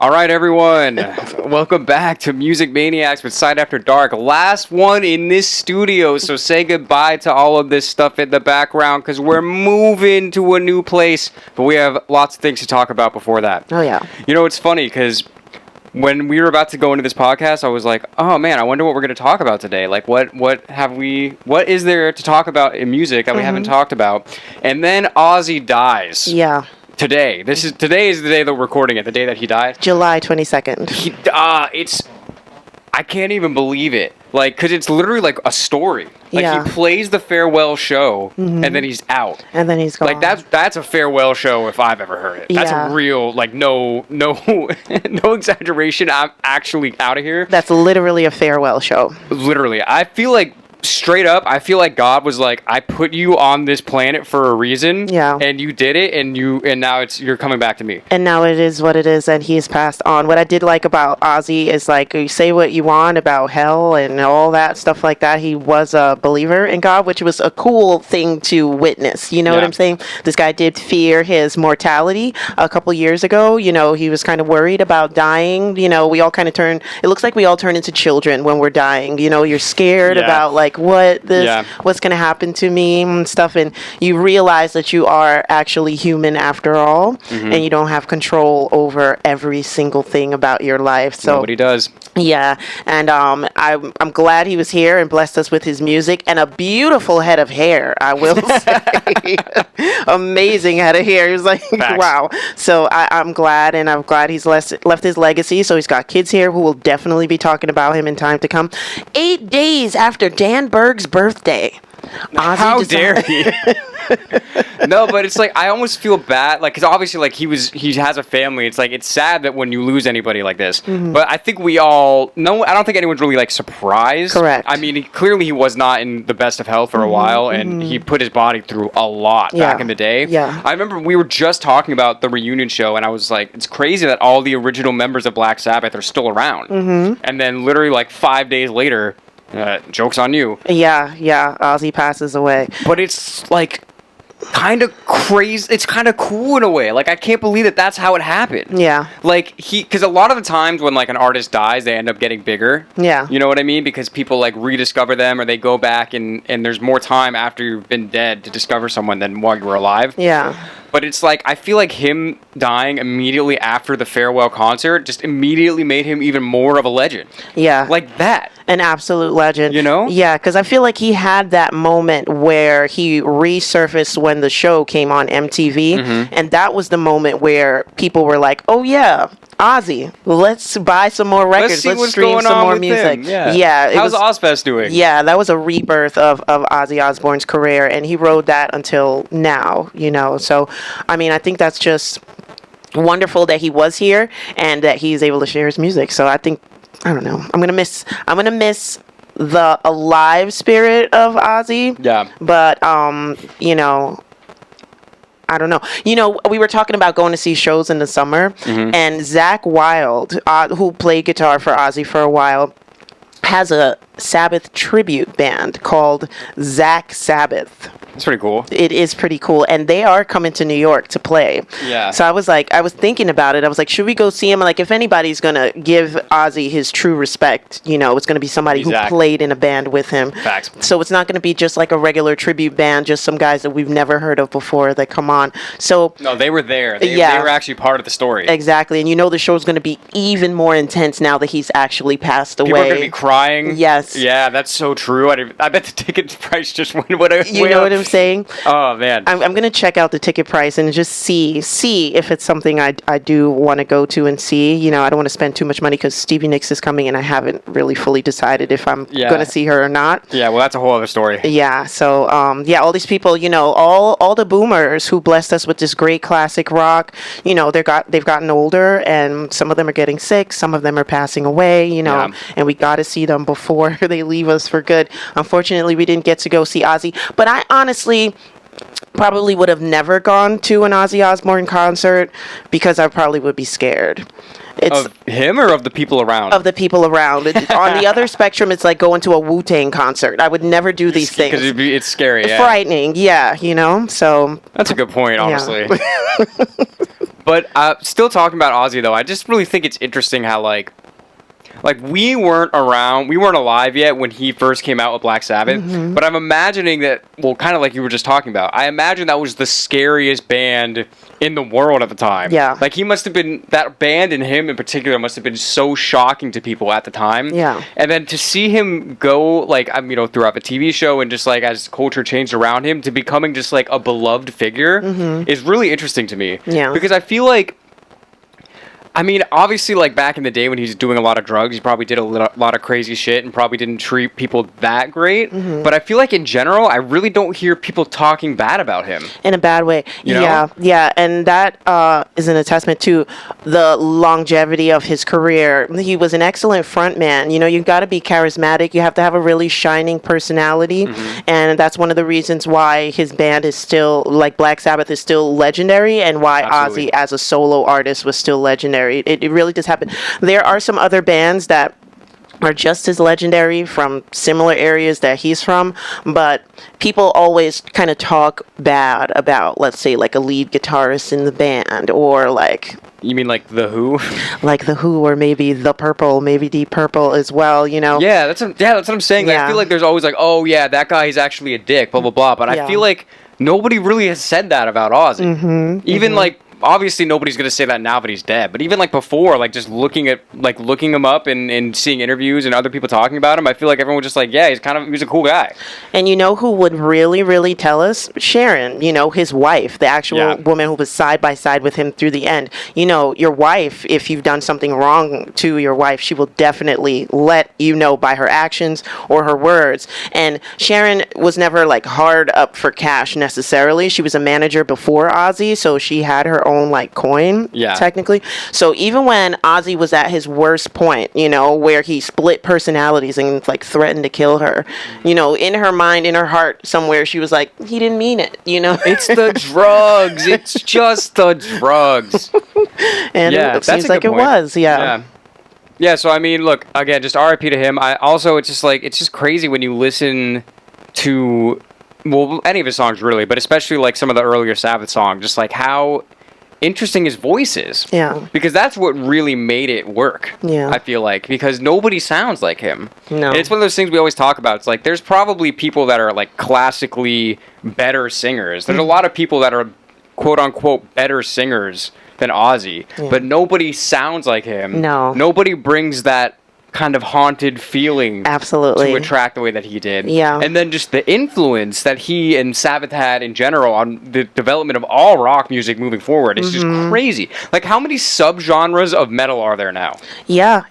All right, everyone. Welcome back to Music Maniacs with Side After Dark. Last one in this studio, so say goodbye to all of this stuff in the background because we're moving to a new place, but we have lots of things to talk about before that. Oh, yeah. You know, it's funny because when we were about to go into this podcast, I was like, oh, man, I wonder what we're going to talk about today. Like, what is there to talk about in music that we haven't talked about? And then Ozzy dies. Yeah. Today is the day that we're recording it, the day that he died. July 22nd. I can't even believe it. Like, because it's literally like a story. Like, he plays the farewell show, and then he's out. And then he's gone. Like, that's a farewell show if I've ever heard it. That's a real, like, no exaggeration. I'm actually out of here. That's literally a farewell show. Literally. I feel like, straight up, I feel like God was like, I put you on this planet for a reason, and you did it, and now you're coming back to me. And now it is what it is, and he's passed on. What I did like about Ozzy is, like, you say what you want about hell and all that stuff like that. He was a believer in God, which was a cool thing to witness. You know what I'm saying? This guy did fear his mortality a couple years ago. You know, he was kind of worried about dying. You know, we all kind of it looks like we all turn into children when we're dying. You know, you're scared about, like, what's going to happen to me and stuff, and you realize that you are actually human after all, and you don't have control over every single thing about your life. So nobody does. Yeah, and I'm glad he was here and blessed us with his music and a beautiful head of hair, I will say. Amazing head of hair. He was like, wow. So I'm glad, and I'm glad he's left his legacy. So he's got kids here who will definitely be talking about him in time to come. 8 days after Dan Berg's birthday. How dare he? No, but it's like, I almost feel bad, like, because obviously, like, he has a family. It's like, it's sad that when you lose anybody like this. But I think I don't think anyone's really, like, surprised. Correct. I mean, clearly he was not in the best of health for a while, and he put his body through a lot back in the day. Yeah. I remember we were just talking about the reunion show, and I was like, it's crazy that all the original members of Black Sabbath are still around. And then literally, like, 5 days later, joke's on you. Yeah, Ozzy passes away. But it's, like, kind of crazy. It's kind of cool in a way. Like, I can't believe that that's how it happened. Yeah. Like, because a lot of the times when, like, an artist dies, they end up getting bigger. Yeah. You know what I mean? Because people, like, rediscover them, or they go back and there's more time after you've been dead to discover someone than while you were alive. Yeah. But it's like, I feel like him dying immediately after the farewell concert just immediately made him even more of a legend. Yeah. Like that. An absolute legend. You know? Yeah, because I feel like he had that moment where he resurfaced when the show came on MTV. And that was the moment where people were like, oh, yeah, Ozzy, let's buy some more records. Let's stream some more music. Yeah. How's Ozfest doing? Yeah, that was a rebirth of Ozzy Osbourne's career, and he rode that until now, you know. So, I mean, I think that's just wonderful that he was here and that he's able to share his music. So I don't know. I'm gonna miss the alive spirit of Ozzy. Yeah. But you know, I don't know. You know, we were talking about going to see shows in the summer, and Zakk Wylde, who played guitar for Ozzy for a while, has a Sabbath tribute band called Zakk Sabbath. It's pretty cool. It is pretty cool. And they are coming to New York to play. Yeah. So I was thinking about it. I was like, should we go see him? Like, if anybody's going to give Ozzy his true respect, you know, it's going to be somebody who played in a band with him. Facts. So it's not going to be just like a regular tribute band, just some guys that we've never heard of before that come on. So no, they were there. They were actually part of the story. Exactly. And you know the show's going to be even more intense now that he's actually passed away. People are going to be crying. Yes. Yeah, that's so true. I bet the ticket price just went what I'm saying? Oh, man. I'm going to check out the ticket price and just see if it's something I do want to go to and see. You know, I don't want to spend too much money because Stevie Nicks is coming and I haven't really fully decided if I'm going to see her or not. Yeah, well, that's a whole other story. Yeah, so, all these people, you know, all the boomers who blessed us with this great classic rock, you know, they've gotten older, and some of them are getting sick, some of them are passing away, you know, and we got to see them before they leave us for good. Unfortunately, we didn't get to go see Ozzy, but I honestly probably would have never gone to an Ozzy Osbourne concert because I probably would be scared. It's Of him or of the people around? of the people around. On the other spectrum, it's like going to a Wu-Tang concert. I would never do these things. Because it's scary, yeah. Frightening, yeah, you know? So... That's a good point, honestly. Yeah. But still talking about Ozzy, though, I just really think it's interesting how, like we weren't alive yet when he first came out with Black Sabbath, but I'm imagining that, well, kind of like you were just talking about, I imagine that was the scariest band in the world at the time. Yeah. Like, he must have been, that band and him in particular must have been so shocking to people at the time. Yeah. And then to see him go, like, throughout the TV show and just, like, as culture changed around him to becoming just, like, a beloved figure is really interesting to me. Yeah. Because I feel like, obviously, like, back in the day when he was doing a lot of drugs, he probably did a lot of crazy shit and probably didn't treat people that great. But I feel like, in general, I really don't hear people talking bad about him. In a bad way. You know? Yeah. And that is an attestament to the longevity of his career. He was an excellent frontman. You know, you've got to be charismatic. You have to have a really shining personality. And that's one of the reasons why his band is still, like, Black Sabbath is still legendary, and why Absolutely. Ozzy as a solo artist was still legendary. It really just happened. There are some other bands that are just as legendary from similar areas that he's from, but people always kind of talk bad about, let's say, like a lead guitarist in the band, or like... You mean like The Who? Like The Who, or maybe The Purple, maybe Deep Purple as well, you know? Yeah, that's what I'm saying. Like, I feel like there's always like, oh yeah, that guy is actually a dick, blah blah blah. But I feel like nobody really has said that about Ozzy. Even like, obviously nobody's gonna say that now that he's dead, but even like before, like just looking him up and seeing interviews and other people talking about him, I feel like everyone was just like, yeah, he was a cool guy. And you know who would really, really tell us? Sharon, you know, his wife, the actual woman who was side by side with him through the end. You know, your wife, if you've done something wrong to your wife, she will definitely let you know by her actions or her words. And Sharon was never like hard up for cash necessarily. She was a manager before Ozzy, so she had her own like coin, technically. So even when Ozzy was at his worst point, you know, where he split personalities and like threatened to kill her, you know, in her mind, in her heart somewhere, she was like, he didn't mean it, you know? It's the drugs. It's just the drugs. And it seems like it was, Yeah, so I mean, look, again, just RIP to him. It's just crazy when you listen to, well, any of his songs really, but especially like some of the earlier Sabbath songs, just like how interesting his voice is. Yeah. Because that's what really made it work. Yeah. I feel like, because nobody sounds like him. No. And it's one of those things we always talk about. It's like, there's probably people that are like classically better singers. There's a lot of people that are quote unquote better singers than Ozzy, but nobody sounds like him. No. Nobody brings that kind of haunted feeling absolutely to attract the way that he did. Yeah. And then just the influence that he and Sabbath had in general on the development of all rock music moving forward is just crazy. Like, how many subgenres of metal are there now? Yeah.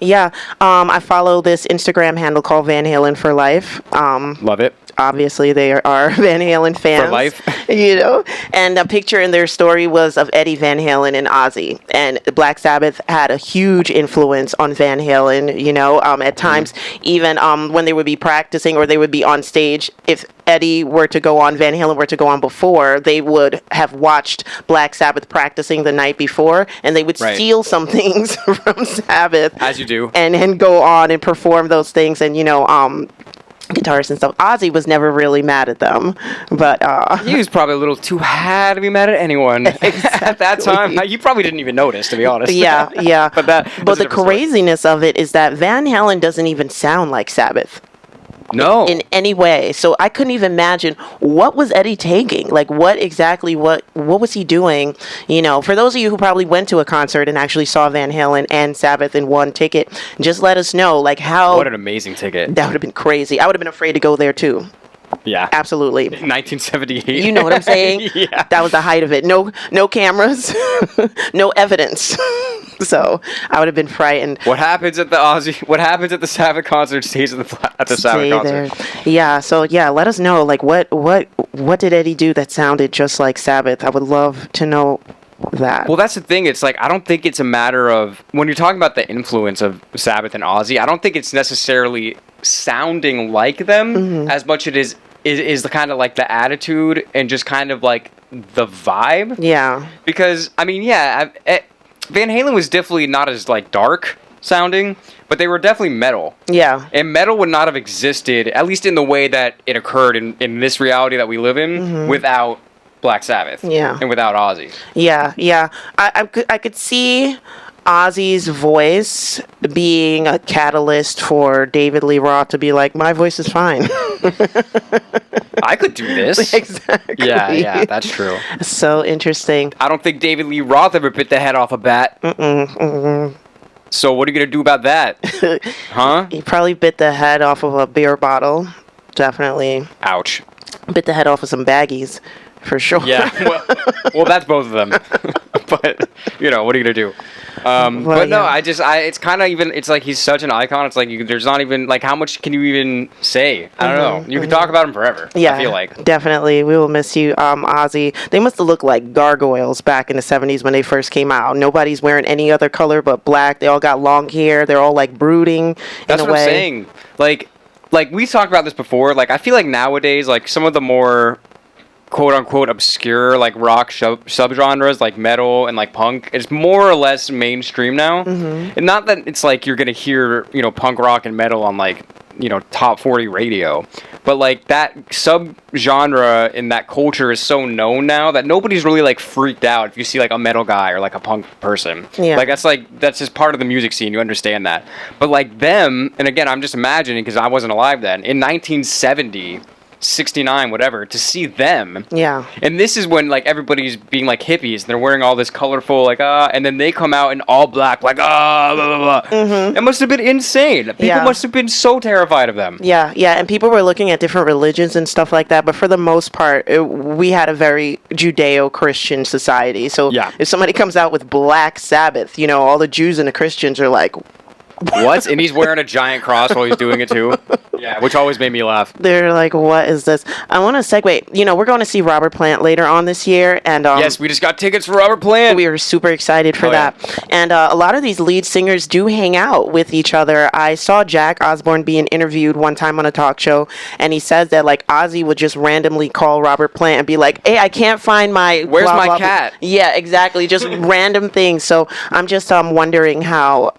I follow this Instagram handle called Van Halen for Life. Love it. Obviously, they are Van Halen fans. For life. You know? And a picture in their story was of Eddie Van Halen and Ozzy. And Black Sabbath had a huge influence on Van Halen, you know? At times, even when they would be practicing or they would be on stage, if Eddie were to go on, Van Halen were to go on before, they would have watched Black Sabbath practicing the night before, and they would steal some things from Sabbath. As you do. And then go on and perform those things. And, you know, guitarists and stuff. Ozzy was never really mad at them, but he was probably a little too high to be mad at anyone at that time. You probably didn't even notice, to be honest. Yeah. But the story. craziness of it is that Van Halen doesn't even sound like Sabbath. No. In any way. So I couldn't even imagine, what was Eddie taking? Like, what was he doing? You know, for those of you who probably went to a concert and actually saw Van Halen and Sabbath in one ticket, just let us know, like, how... What an amazing ticket. That would have been crazy. I would have been afraid to go there, too. Yeah. Absolutely. 1978. You know what I'm saying? Yeah. That was the height of it. No cameras, no evidence. So I would have been frightened. What happens at the Sabbath concert stays at the Sabbath concert. There. Yeah. So yeah, let us know. Like, what did Eddie do that sounded just like Sabbath? I would love to know that. Well, that's the thing. It's like, I don't think it's a matter of, when you're talking about the influence of Sabbath and Ozzy, I don't think it's necessarily sounding like them as much as it is the kind of like the attitude and just kind of like the vibe. Yeah. Because I mean, Van Halen was definitely not as like dark sounding, but they were definitely metal. Yeah. And metal would not have existed, at least in the way that it occurred in this reality that we live in, without Black Sabbath. Yeah. And without Ozzy. Yeah, yeah. I could see Ozzy's voice being a catalyst for David Lee Roth to be like, my voice is fine. I could do this. Exactly. Yeah, that's true. So interesting. I don't think David Lee Roth ever bit the head off a bat. So what are you going to do about that? Huh? He probably bit the head off of a beer bottle. Definitely. Ouch. Bit the head off of some baggies. For sure. Yeah, well, that's both of them. But, you know, what are you going to do? But no, it's kind of even, it's like he's such an icon. It's like, there's not even, like, how much can you even say? I don't know. You can talk about him forever, Yeah, I feel like. definitely. We will miss you, Ozzy. They must have looked like gargoyles back in the 70s when they first came out. Nobody's wearing any other color but black. They all got long hair. They're all, like, brooding That's in a what way. I'm saying. Like, we talked about this before. Like, I feel like nowadays, like, some of the more quote-unquote obscure like rock subgenres like metal and like punk, it's more or less mainstream now. And not that it's like you're gonna hear, you know, punk rock and metal on like, you know, top 40 radio, but like that subgenre in that culture is so known now that nobody's really like freaked out if you see like a metal guy or like a punk person. Like that's just part of the music scene, you understand that. But like them, and again I'm just imagining because I wasn't alive then, in 1970, 69, whatever, to see them. Yeah. And this is when like everybody's being like hippies and they're wearing all this colorful like and then they come out in all black like blah blah blah. It must have been insane. People must have been so terrified of them. Yeah, and people were looking at different religions and stuff like that, but for the most part, we had a very Judeo-Christian society. So if somebody comes out with Black Sabbath, you know, all the Jews and the Christians are like, what? And he's wearing a giant cross while he's doing it too. Yeah, which always made me laugh. They're like, what is this? I want to segue. You know, we're going to see Robert Plant later on this year. And yes, we just got tickets for Robert Plant. We were super excited for that. Yeah. And a lot of these lead singers do hang out with each other. I saw Jack Osbourne being interviewed one time on a talk show, and he says that, like, Ozzy would just randomly call Robert Plant and be like, hey, I can't find my... Where's blah, my blah, cat? Blah. Yeah, exactly. Just random things. So I'm just wondering how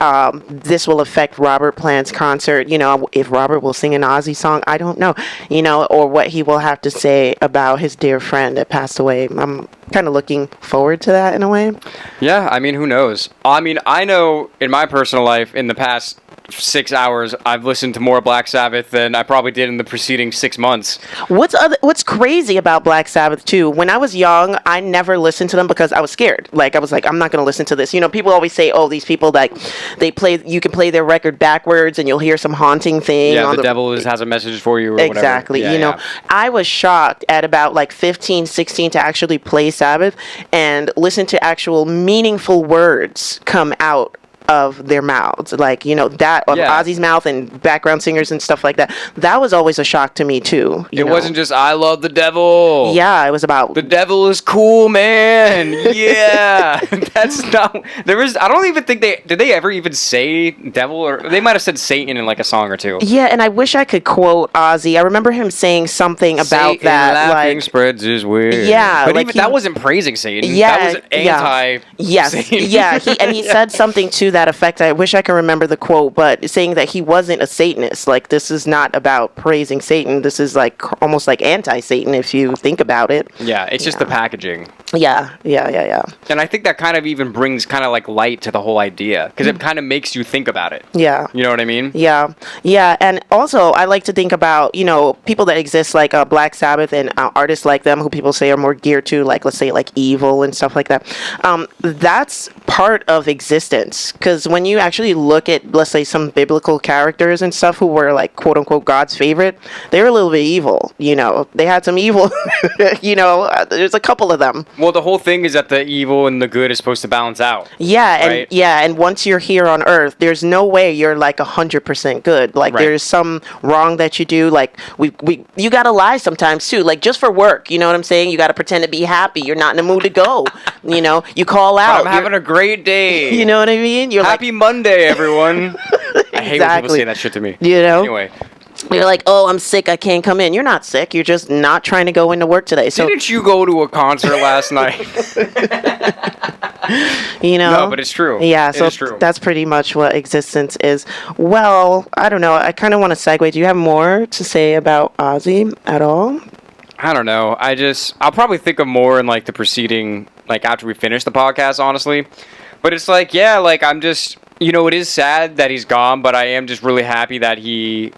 this will affect Robert Plant's concert. You know, if Robert will sing an Ozzy song, I don't know, you know, or what he will have to say about his dear friend that passed away. I'm kind of looking forward to that in a way. Yeah, I mean, who knows? I mean, I know in my personal life, in the past 6 hours, I've listened to more Black Sabbath than I probably did in the preceding 6 months. What's crazy about Black Sabbath too? When I was young, I never listened to them because I was scared. Like I was like, I'm not going to listen to this. You know, people always say, oh, these people like you can play their record backwards and you'll hear some haunting thing. Yeah, the devil has a message for you. Or exactly. Whatever. You know, I was shocked at about like 15, 16 to actually play Sabbath and listen to actual meaningful words come out of their mouths, like, you know, that of Ozzy's mouth and background singers and stuff like that. That was always a shock to me too. It wasn't just I love the devil. Yeah, it was about the devil is cool, man. Yeah, that's not. There is. I don't even think did they ever even say devil, or they might have said Satan in like a song or two. Yeah, and I wish I could quote Ozzy. I remember him saying something about Satan that, laughing like spreads his wings. Yeah, but like even that wasn't praising Satan. Yeah, that was anti. Yes, Satan. yeah, he said something to that effect. I wish I could remember the quote, but saying that he wasn't a Satanist. Like, this is not about praising Satan. This is like almost like anti-Satan if you think about it. Yeah, it's just the packaging. Yeah. And I think that kind of even brings kind of like light to the whole idea because it kind of makes you think about it. Yeah. You know what I mean? Yeah. And also, I like to think about, you know, people that exist like Black Sabbath and artists like them who people say are more geared to, like, let's say, like Evil and stuff like that. That's part of existence because when you actually look at, let's say, some biblical characters and stuff who were like, quote unquote, God's favorite, they were a little bit evil, you know. They had some evil, you know, there's a couple of them. Well, the whole thing is that the evil and the good is supposed to balance out. Yeah, right? and once you're here on Earth, there's no way you're like 100% good. Like there's some wrong that you do. Like you gotta lie sometimes too. Like just for work, you know what I'm saying? You gotta pretend to be happy. You're not in the mood to go. You know, you call out. I'm having a great day. You know what I mean? You're happy Monday, everyone. I hate when people say that shit to me. You know? Anyway. You're like, oh, I'm sick, I can't come in. You're not sick. You're just not trying to go into work today. So Didn't you go to a concert last night? you know, No, but it's true. Yeah, so it is true. that's pretty much what existence is. Well, I don't know. I kind of want to segue. Do you have more to say about Ozzy at all? I don't know. I'll probably think of more in like the preceding, like after we finish the podcast, honestly. But it's like, yeah, like I'm just, it is sad that he's gone, but I am just really happy that he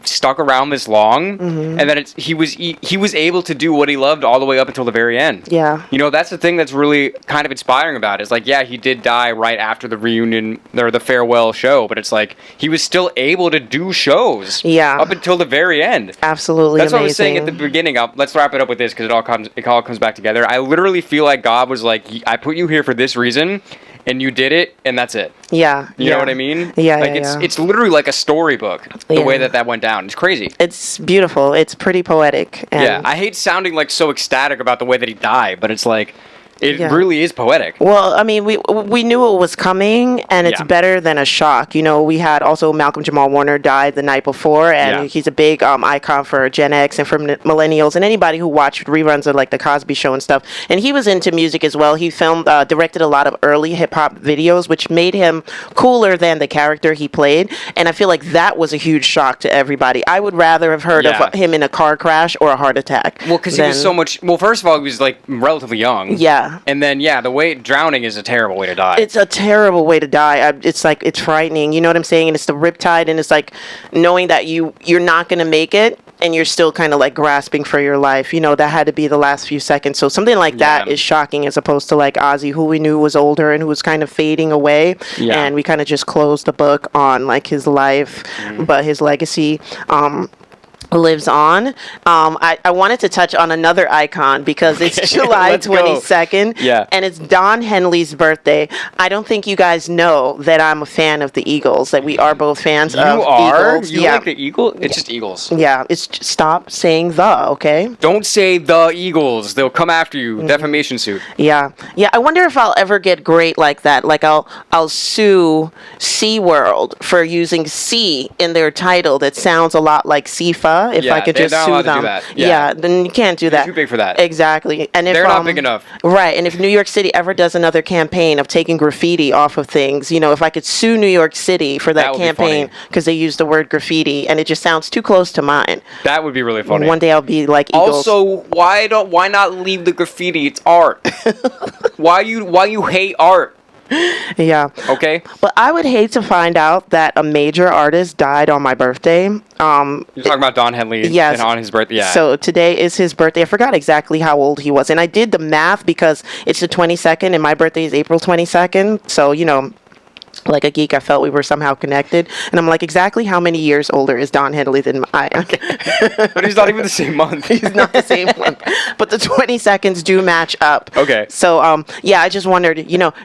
stuck around this long, and that he was able to do what he loved all the way up until the very end. Yeah. That's the thing that's really kind of inspiring about it. It's like, yeah, he did die right after the reunion or the farewell show, but it's like he was still able to do shows. Yeah. Up until the very end. Absolutely That's amazing. what I was saying at the beginning. Let's wrap it up with this because it all comes back together. I literally feel like God was like, I put you here for this reason, and you did it, and that's it. Yeah. You know what I mean? Yeah, like it's literally like a storybook, the way that went down. It's crazy. It's beautiful. It's pretty poetic. And yeah, I hate sounding like so ecstatic about the way that he died, but it's like, it really is poetic. Well, I mean, we knew it was coming, and it's better than a shock. We had also Malcolm Jamal Warner died the night before, and he's a big icon for Gen X and for millennials and anybody who watched reruns of like the Cosby Show and stuff. And he was into music as well. He directed a lot of early hip hop videos, which made him cooler than the character he played. And I feel like that was a huge shock to everybody. I would rather have heard of him in a car crash or a heart attack. Well, because he was so much. Well, first of all, he was like relatively young. Yeah. And then, the way drowning is a terrible way to die. It's a terrible way to die. It's like, it's frightening. You know what I'm saying? And it's the riptide, and it's like knowing that you're not going to make it, and you're still kind of like grasping for your life. That had to be the last few seconds. So something like that is shocking, as opposed to like Ozzy, who we knew was older and who was kind of fading away. Yeah. And we kind of just closed the book on like his life, but his legacy lives on. I wanted to touch on another icon because it's July 22nd, and it's Don Henley's birthday. I don't think you guys know that I'm a fan of the Eagles, that we are both fans of Eagles. You like the Eagles? It's just Eagles. Yeah, stop saying the, okay? Don't say the Eagles. They'll come after you. Defamation suit. Yeah. I wonder if I'll ever get great like that. Like I'll sue SeaWorld for using C in their title that sounds a lot like Sifa. If I could just sue them. Then you can't do that. They're too big for that. Exactly. And if they're not big enough. Right. And if New York City ever does another campaign of taking graffiti off of things, if I could sue New York City for that campaign because they use the word graffiti and it just sounds too close to mine. That would be really funny. One day I'll be like Eagles. Also, why not leave the graffiti? It's art. Why you hate art? Yeah. Okay. But I would hate to find out that a major artist died on my birthday. You're talking about Don Henley and on his birthday. Yeah. So today is his birthday. I forgot exactly how old he was. And I did the math because it's the 22nd and my birthday is April 22nd. So, like a geek, I felt we were somehow connected. And I'm like, exactly how many years older is Don Henley than I am? But he's not even the same month. He's not the same month. But the 22nds do match up. Okay. So, I just wondered,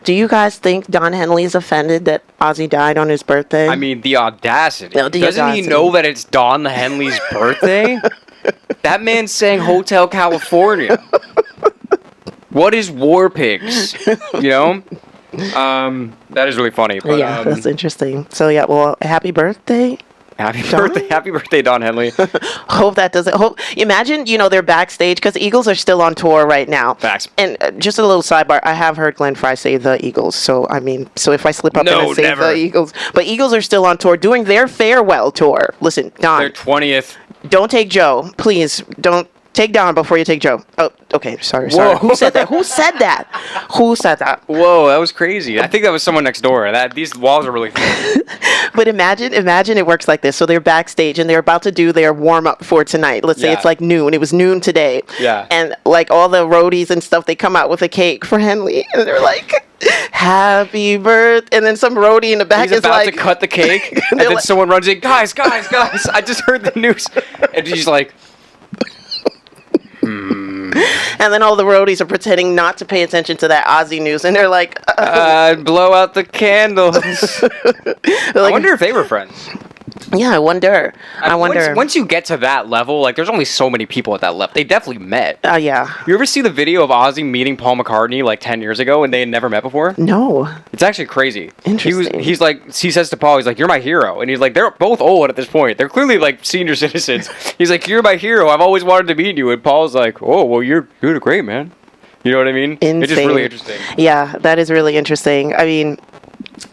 do you guys think Don Henley is offended that Ozzy died on his birthday? I mean, the audacity. No, Doesn't he know that it's Don Henley's birthday? That man sang Hotel California. What is War Pigs? That is really funny. But, that's interesting. So happy birthday. Happy birthday, Don Henley. Hope that doesn't. Imagine, they're backstage because the Eagles are still on tour right now. Facts. And just a little sidebar, I have heard Glenn Frey say the Eagles. So if I slip up and I say the Eagles, but Eagles are still on tour doing their farewell tour. Listen, Don. Their 20th. Don't take Joe, please. Don't. Take Don before you take Joe. Oh, okay. Sorry. Who said that? Who said that? Whoa, that was crazy. I think that was someone next door. These walls are really thin. But imagine it works like this. So they're backstage and they're about to do their warm up for tonight. Let's say it's like noon. It was noon today. Yeah. And like all the roadies and stuff, they come out with a cake for Henley, and they're like, "Happy birthday!" And then some roadie in the back is about to cut the cake, and then someone runs in, guys! I just heard the news, and he's like. And then all the roadies are pretending not to pay attention to that Ozzy news, and they're like, blow out the candles. I wonder if they were friends. Yeah, I wonder. I wonder. Once you get to that level, like there's only so many people at that level. They definitely met. Yeah. You ever see the video of Ozzy meeting Paul McCartney like 10 years ago and they had never met before? No. It's actually crazy. Interesting. He's like, he says to Paul, he's like, "You're my hero," and he's like, they're both old at this point. They're clearly like senior citizens. He's like, "You're my hero. I've always wanted to meet you," and Paul's like, "Oh, well, you're great, man." You know what I mean? Insane. It's just really interesting. Yeah, that is really interesting. I mean,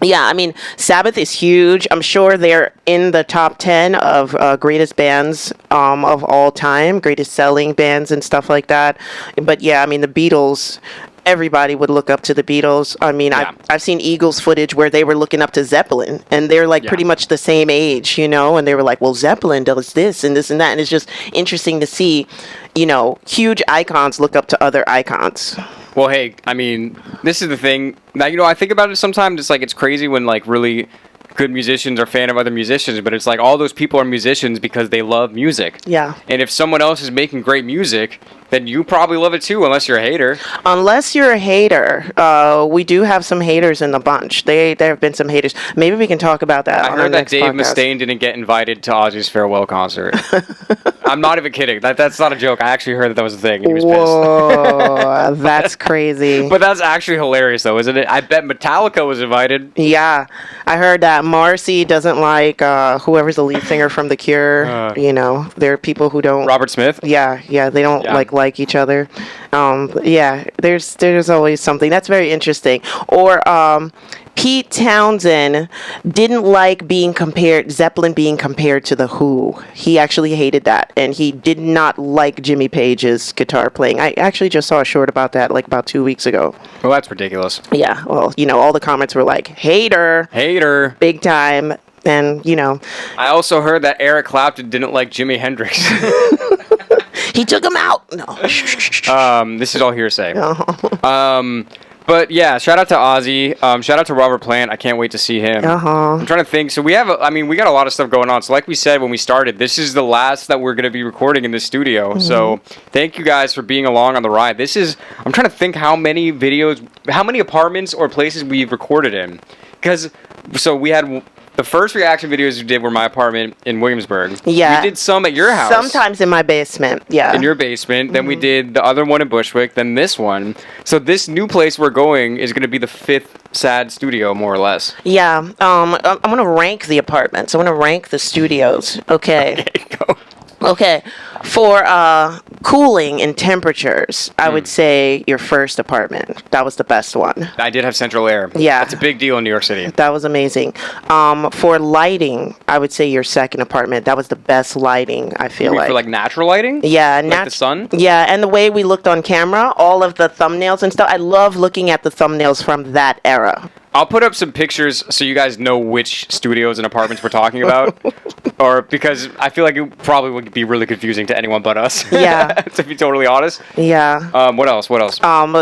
yeah, I mean, Sabbath is huge. I'm sure they're in the top 10 of greatest bands of all time, greatest selling bands and stuff like that. But yeah, I mean, the Beatles, everybody would look up to the Beatles. I mean, Yeah. I've seen Eagles footage where they were looking up to Zeppelin, and they're like pretty much the same age, you know, and they were like, well, Zeppelin does this and this and that. And it's just interesting to see, you know, huge icons look up to other icons. Well, hey, I mean, this is the thing. Now, you know, I think about it sometimes. It's like, it's crazy when, like, really good musicians are fan of other musicians, but it's like all those people are musicians because they love music. Yeah. And if someone else is making great music, then you probably love it too, unless you're a hater. Unless you're a hater, we do have some haters in the bunch. There have been some haters. Maybe we can talk about that. I on heard our that next Dave podcast. Mustaine didn't get invited to Ozzy's farewell concert. I'm not even kidding. That's not a joke. I actually heard that was a thing, and he was pissed. Whoa, that's crazy. But that's actually hilarious, though, isn't it? I bet Metallica was invited. Yeah, I heard that Marcy doesn't like whoever's the lead singer from The Cure. You know, there are people who don't. Robert Smith? Yeah, they don't like each other. Yeah, there's always something that's very interesting. Or Pete Townsend didn't like Zeppelin being compared to The Who. He actually hated that, and he did not like Jimmy Page's guitar playing. I actually just saw a short about that like about 2 weeks ago. Well, that's ridiculous. Yeah, well, you know, all the comments were like, hater, big time. And, you know, I also heard that Eric Clapton didn't like Jimi Hendrix. he took him out. No. This is all hearsay. But yeah, shout out to Ozzy. Shout out to Robert Plant. I can't wait to see him. I'm trying to think. So we got a lot of stuff going on. So like we said when we started, this is the last that we're going to be recording in the studio. Mm-hmm. So thank you guys for being along on the ride. I'm trying to think how many apartments or places we've recorded in. So we had... The first reaction videos we did were my apartment in Williamsburg. Yeah. We did some at your house. Sometimes in my basement, yeah. In your basement. Then we did the other one in Bushwick, then this one. So this new place we're going is going to be the 5th S.A.D studio, more or less. Yeah. I'm going to rank the apartments. I'm going to rank the studios. Okay. Go. Okay. For cooling and temperatures, I would say your first apartment. That was the best one. I did have central air. Yeah. That's a big deal in New York City. That was amazing. For lighting, I would say your second apartment. That was the best lighting, I feel like. For like natural lighting? Yeah. Like the sun? Yeah, and the way we looked on camera, all of the thumbnails and stuff. I love looking at the thumbnails from that era. I'll put up some pictures so you guys know which studios and apartments we're talking about. Or because I feel like it probably would be really confusing to anyone but us. Yeah. To be totally honest. Yeah. What else?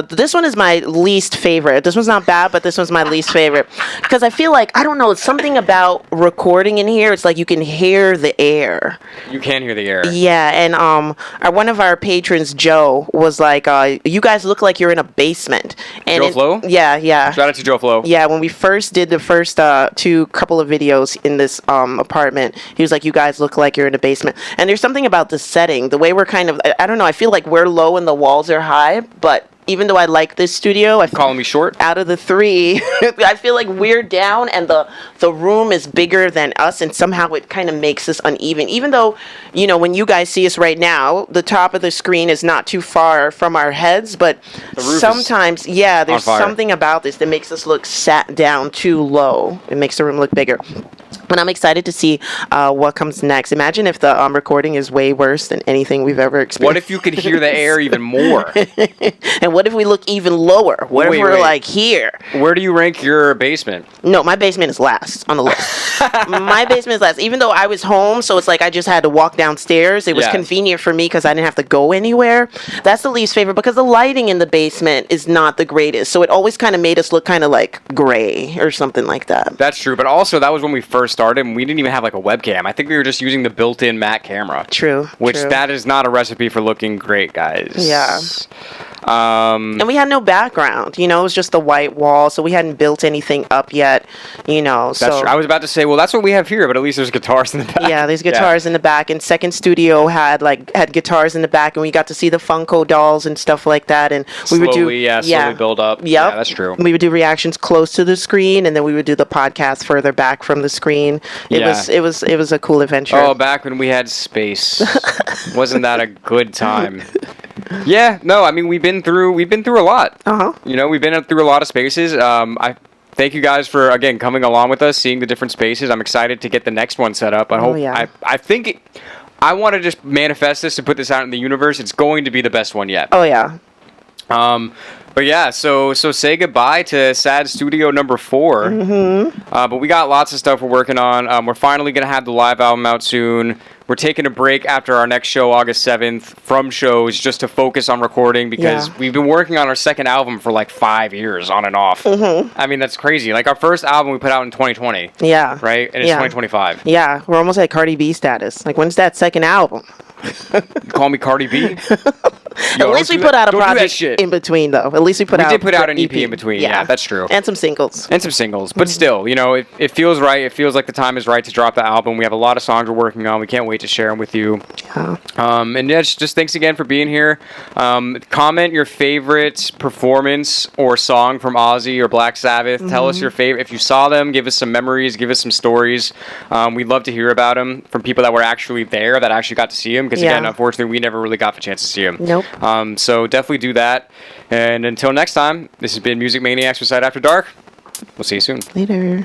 This one is my least favorite. This one's not bad, but this one's my least favorite. Because I feel like, I don't know, it's something about recording in here. It's like you can hear the air. You can hear the air. Yeah, and one of our patrons, Joe, was like, you guys look like you're in a basement. And Joe Flo? Yeah. Shout out to Joe Flo. Yeah, when we first did the first couple of videos in this apartment, he was like, you guys look like you're in a basement. And there's something about the setting, the way we're kind of, I don't know, I feel like we're low and the walls are high, but even though I like this studio, Calling me short? Out of the 3, I feel like we're down and the room is bigger than us, and somehow it kind of makes us uneven. Even though, you know, when you guys see us right now, the top of the screen is not too far from our heads, but sometimes, there's something about this that makes us look sat down too low. It makes the room look bigger. But I'm excited to see what comes next. Imagine if the recording is way worse than anything we've ever experienced. What if you could hear the air even more? And what if we look even lower? What if we're like here? Where do you rank your basement? No, my basement is last on the list. My basement is last. Even though I was home, so it's like I just had to walk downstairs. It was convenient for me because I didn't have to go anywhere. That's the least favorite because the lighting in the basement is not the greatest. So it always kind of made us look kind of like gray or something like that. That's true. But also, that was when we first started and we didn't even have like a webcam. I think we were just using the built-in Mac camera. True. That is not a recipe for looking great, guys. Yeah. And we had no background, you know, it was just the white wall, so we hadn't built anything up yet, you know. That's true. I was about to say, well, that's what we have here, but at least there's guitars in the back. Yeah, there's guitars in the back, and second studio had guitars in the back, and we got to see the Funko dolls and stuff like that, and we would do slowly build up. Yep. Yeah, that's true. We would do reactions close to the screen, and then we would do the podcast further back from the screen. It was a cool adventure. Oh, back when we had space. Wasn't that a good time? Yeah, no, I mean we've been through a lot. You know, we've been through a lot of spaces. I thank you guys for again coming along with us, seeing the different spaces. I'm excited to get the next one set up. I think I want to just manifest this and put this out in the universe. It's going to be the best one yet. Oh yeah. But yeah, so say goodbye to S.A.D Studio number 4. But we got lots of stuff we're working on. We're finally gonna have the live album out soon. We're taking a break after our next show, August 7th, from shows just to focus on recording because we've been working on our second album for like 5 years on and off. I mean, that's crazy. Like our first album we put out in 2020. Yeah. Right? And it's 2025. Yeah, we're almost at Cardi B status. Like, when's that second album? You call me Cardi B? At least we put out a project in between, though. At least we did put out an EP in between. Yeah, that's true. And some singles. But still, you know, it feels right. It feels like the time is right to drop the album. We have a lot of songs we're working on. We can't wait to share them with you. Yeah. And yeah, just thanks again for being here. Comment your favorite performance or song from Ozzy or Black Sabbath. Tell us your favorite. If you saw them, give us some memories. Give us some stories. We'd love to hear about them from people that were actually there, that actually got to see them. Because again, unfortunately, we never really got the chance to see them. Nope. So definitely do that. And until next time, this has been Music Maniacs with S.A.D After Dark. We'll see you soon. Later.